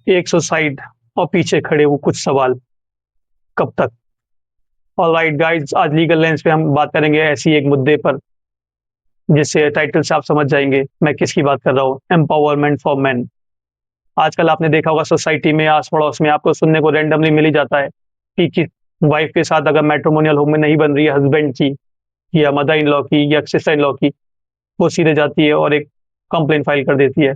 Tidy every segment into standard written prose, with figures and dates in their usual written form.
एक सुसाइड और पीछे खड़े वो कुछ सवाल, कब तक? ऑलराइट गाइस, आज लीगल लेंस पे हम बात करेंगे ऐसी एक मुद्दे पर जिससे टाइटल से आप समझ जाएंगे मैं किसकी बात कर रहा हूँ। Empowerment for main. आजकल आपने देखा होगा सोसाइटी में, आस पड़ोस में आपको सुनने को रैंडमली मिल ही जाता है कि वाइफ के साथ अगर मैट्रिमोनियल होम में नहीं बन रही है हस्बैंड की या मदर इन लॉ की या सिस्टर इन लॉ की, वो सीधे जाती है और एक कंप्लेन फाइल कर देती है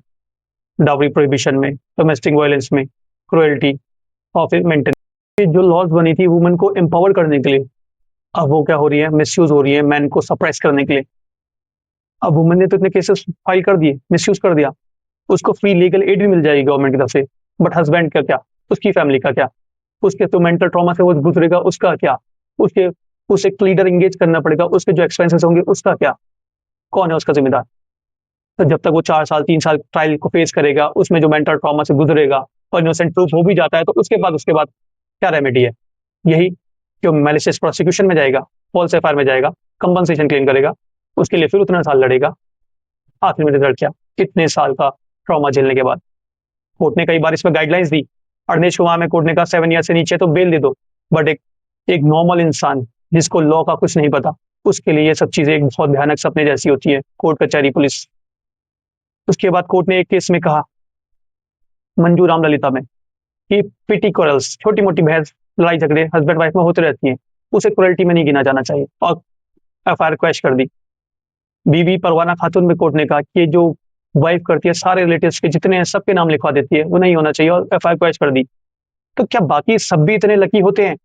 डाउरी प्रोहिबिशन में, डोमेस्टिक वायलेंस में, क्रुएल्टी ऑफ मेंटेन। जो लॉज बनी थी वुमेन को एम्पावर करने के लिए, अब वो क्या हो रही है, मिसयूज हो रही है मैन को सप्रेस करने के लिए। अब वुमेन ने तो इतने केसेस फाइल कर दिए, मिसयूज कर दिया, उसको फ्री लीगल एड भी मिल जाएगी गवर्नमेंट की तरफ से, बट हस्बैंड का क्या, उसकी फैमिली का क्या, उसके तो मेंटल ट्रॉमा से वो गुजरेगा उसका क्या, उसके उसे एक लीडर इंगेज करना पड़ेगा, उसके जो एक्सपेंसेस होंगे उसका क्या, कौन है उसका जिम्मेदार? तो जब तक वो 4 साल 3 साल ट्रायल को फेस करेगा, उसमें जो मेंटल ट्रॉमा से गुजरेगा और इनोसेंट प्रूफ हो भी जाता है, तो उसके बाद क्या रेमेडी है? यही कि मैलिशियस प्रोसिक्यूशन में जाएगा, फॉल्स एफआईआर में जाएगा, कंपनसेशन क्लेम करेगा, उसके लिए फिर उतना साल लड़ेगा। आखिर में रिजल्ट क्या? इतने साल का ट्रॉमा झेलने के बाद कोर्ट ने कई बार इसमें गाइडलाइंस दी। अरनेश कुमार में कोर्ट ने कहा 7 ईयर से नीचे तो बेल दे दो, बट एक नॉर्मल इंसान जिसको लॉ का कुछ नहीं पता, उसके लिए ये सब चीजें एक बहुत भयानक सपने जैसी होती है, कोर्ट कचहरी पुलिस। उसके बाद कोर्ट ने एक केस में कहा, मंजू राम ललिता में, कि पिटी कोरल्स, छोटी मोटी बहस लड़ाई झगड़े हस्बैंड वाइफ में होते रहती हैं, उसे क्रुएल्टी में नहीं गिना जाना चाहिए, और एफआईआर क्वैश कर दी। बीबी परवाना खातून में कोर्ट ने कहा कि ये जो वाइफ करती है सारे रिलेटिव्स के जितने हैं सबके नाम लिखवा देती है, वो नहीं होना चाहिए, और एफआईआर क्वैश कर दी। तो क्या बाकी सब भी इतने लकी होते हैं?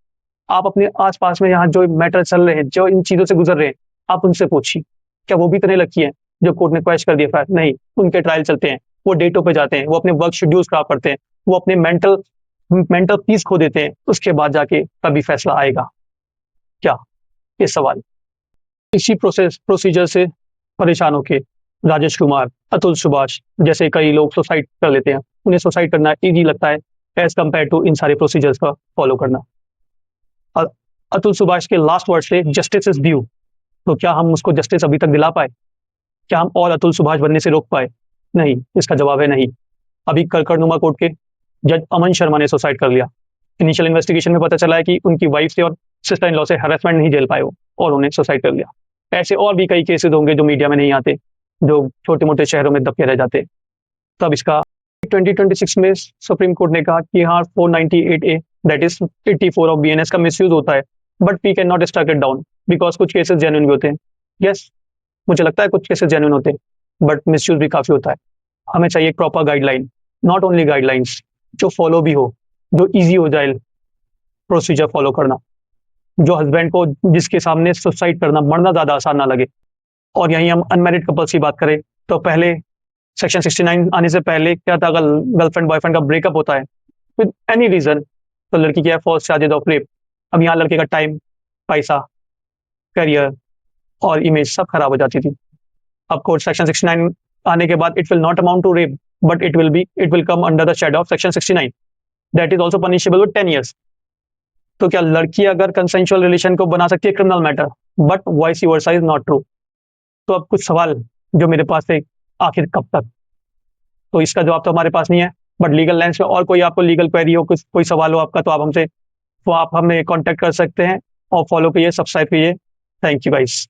आप अपने आसपास में यहाँ जो मैटर चल रहे हैं, जो इन चीजों से गुजर रहे हैं, आप उनसे पूछिए, क्या वो भी इतने लकी हैं जो कोर्ट ने क्वैश कर दिया एफआईआर? नहीं, उनके ट्रायल चलते हैं, वो डेटों पे जाते हैं, वो अपने वर्क शेड्यूल खराब करते हैं, वो अपने मेंटल पीस खो देते हैं, उसके बाद जाके कभी फैसला आएगा क्या? ये सवाल। इसी प्रोसीजर से परेशान होके राजेश कुमार, अतुल सुभाष जैसे कई लोग सुसाइड कर लेते हैं। उन्हें सुसाइड करना इजी लगता है एज कम्पेयर टू इन सारे प्रोसीजर्स का फॉलो करना। अतुल सुभाष के लास्ट वर्ड से जस्टिस इज ड्यू, तो क्या हम उसको जस्टिस अभी तक दिला पाए? क्या हम और अतुल सुभाष बनने से रोक पाए? नहीं, इसका जवाब है नहीं। अभी कड़कड़नुमा कोर्ट के जज अमन शर्मा ने सुसाइड कर लिया। इनिशियल इन्वेस्टिगेशन में पता चला है कि उनकी वाइफ से और सिस्टर इन लॉ से हैरेसमेंट नहीं झेल पाए वो, और उन्हें सुसाइड कर लिया। ऐसे और भी कई केसेस होंगे जो मीडिया में नहीं आते, जो छोटे मोटे शहरों में दबके रह जाते। तब इसका 2026 में सुप्रीम कोर्ट ने कहा कि हाँ 498A that is 84 of BNS का मिसयूज होता है, but we can not strike it down because कुछ केसेस जेन्युइन भी होते हैं। यस, मुझे लगता है कुछ केसेस जेन्युइन होते हैं, बट मिसयूज भी काफी होता है। हमें चाहिए एक proper guideline, not only guidelines जो फॉलो भी हो, जो ईजी हो जाए प्रोसीजर फॉलो करना, जो हस्बैंड को जिसके सामने सुसाइड करना, मरना ज्यादा आसान ना लगे। और यहीं हम अनमैरिड कपल्स की बात करें तो पहले सेक्शन 69 आने से पहले क्या था, अगर गर्लफ्रेंड बॉयफ्रेंड का ब्रेकअप होता है विद एनी रीजन, तो लड़की की फॉल्स चार्जेस ऑफ रेप। अब यहाँ लड़के का टाइम, पैसा, करियर और इमेज सब खराब हो जाती थी। अब कोर्ट सेक्शन 69 आने के बाद it will not amount to rape, but it will come under the shadow of section 69 that is also punishable with 10 years। तो क्या लड़की अगर कंसेंशुअल रिलेशन को बना सकती है criminal matter, but vice versa is not true? तो अब कुछ सवाल जो मेरे पास है, आखिर कब तक? तो इसका जवाब तो हमारे पास नहीं है, बट लीगल लाइन्स में और कोई आपको लीगल क्वेरी हो, कुछ कोई सवाल हो आपका, तो आप हमें कांटेक्ट कर सकते हैं। और फॉलो कीजिए, सब्सक्राइब कीजिए। Thank you guys.